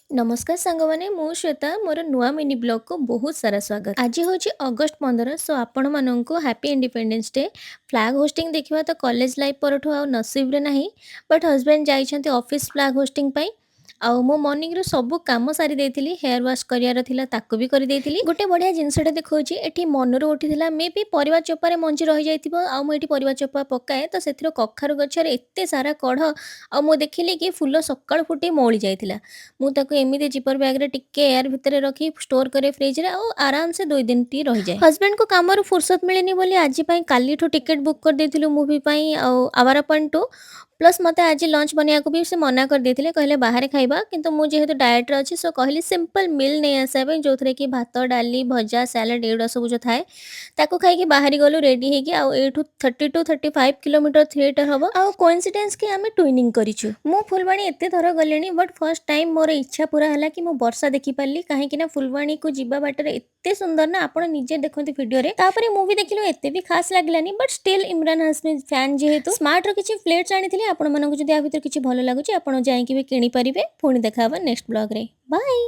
नमस्कार सांगमाने ମୁଁ ଶ୍ଵେତା ମୋର ନୂଆ ମିନି ବ୍ଲଗକୁ ବହୁତ ସାରା ସ୍ୱାଗତ। ଆଜି ହେଉଛି ଅଗଷ୍ଟ 15 ସୋ ଆପଣମାନଙ୍କୁ happy independence day. Flag hosting ଦେଖିବା ତ କଲେଜ ଲାଇଫ୍ ପରଠୁ ଆଉ ନସିବରେ ନାହିଁ। ବଟ୍ ହଜବେଣ୍ଡ ଯାଇଛନ୍ତି ଅଫିସ ଫ୍ଲାଗ ହୋଷ୍ଟିଂ ପାଇଁ। ଆଉ ମୁଁ ମର୍ଣ୍ଣିଂରୁ ସବୁ କାମ ସାରି ଦେଇଥିଲି। ହେୟାର ୱାଶ୍ କରିବାର ଥିଲା ତାକୁ ବି କରିଦେଇଥିଲି। ଗୋଟେ ବଢ଼ିଆ ଜିନିଷଟା ଦେଖଉଛି ଏଠି ମନରୁ ଉଠିଥିଲା ମେ ବି ପରିବା ଚୋପାରେ ମଞ୍ଜି ରହିଯାଇଥିବ। ଆଉ ମୁଁ ଏଠି ପରିବା ଚୋପା ପକାଏ ତ ସେଥିରୁ କଖାରୁ ଗଛରେ ଏତେ ସାରା କଢ଼ ଆଉ ମୁଁ ଦେଖିଲି କି ଫୁଲ ସକାଳୁ ଫୁଟି ମଉଳି ଯାଇଥିଲା। ମୁଁ ତାକୁ ଏମିତି ଜିପର ବ୍ୟାଗ୍‌ରେ ଟିକେ ଏୟାର ଭିତରେ ରଖି ଷ୍ଟୋର କରେ ଫ୍ରିଜରେ ଆଉ ଆରାମସେ 2 ଦିନଟି ରହିଯାଏ। ହଜବେଣ୍ଡଙ୍କୁ କାମରୁ ଫୁର୍ସତ ମିଳିନି ବୋଲି ଆଜି ପାଇଁ କାଲିଠୁ ଟିକେଟ୍ ବୁକ୍ କରିଦେଇଥିଲୁ ମୁଭି ପାଇଁ ଆଉ ଆୱାରା ପଏଣ୍ଟ 2 ପ୍ଲସ୍ ମୋତେ ଆଜି ଲଞ୍ଚ ବନେଇବାକୁ ବି ସେ ମନା କରିଦେଇଥିଲେ କହିଲେ ବାହାରେ ଖାଇବା କିନ୍ତୁ ମୁଁ ଯେହେତୁ ଡାଏଟରେ ଅଛି ସୋ କହିଲି ସିମ୍ପଲ୍ ମିଲ୍ ନେଇ ଆସିବା ପାଇଁ ଯୋଉଥିରେ କି ଭାତ, ଡାଲି, ଭଜା, ସାଲାଡ ଏଗୁଡ଼ା ସବୁ ଯୋଉ ଥାଏ ତାକୁ ଖାଇକି ବାହାରି ଗଲୁ ରେଡି ହେଇକି ଆଉ ଏଇଠୁ 30-35 କିଲୋମିଟର ଥିଏଟର ହବ ଆଉ କୋଇନ୍ସିଡେନ୍ସ କି ଆମେ ଟ୍ୱିନିଂ କରିଛୁ। ମୁଁ ଫୁଲବାଣୀ ଏତେ ଥର ଗଲିଣି ବଟ୍ ଫର୍ଷ୍ଟ ଟାଇମ୍ ମୋର ଇଚ୍ଛା ପୁରା ହେଲା କି ମୁଁ ବର୍ଷା ଦେଖିପାରିଲି କାହିଁକି ନା ଫୁଲବାଣୀକୁ ଯିବା ବାଟରେ ଏତେ ସୁନ୍ଦର ନା ଆପଣ ନିଜେ ଦେଖନ୍ତୁ ଭିଡ଼ିଓରେ। ତାପରେ ମୁଭି ଦେଖିଲୁ ଏତେ ବି ଖାସ୍ ଲାଗିଲାନି ବଟ୍ ଷ୍ଟିଲ୍ ଇମରାନ ହାସମି ଫ୍ୟାନ୍ ଯେହେତୁ ସ୍ମାର୍ଟର କିଛି ପ୍ଲେଟ୍ସ ଆଣିଥିଲି ଆପଣମାନଙ୍କୁ ଯଦି ଆ ଭିତରୁ କିଛି ଭଲ ଲାଗୁଛି ଆପଣ ଯାଇକି ବି କିଣିପାରିବେ। ପୁଣି ଦେଖା ହବା ନେକ୍ସଟ ବ୍ଲଗରେ। ବାଏ।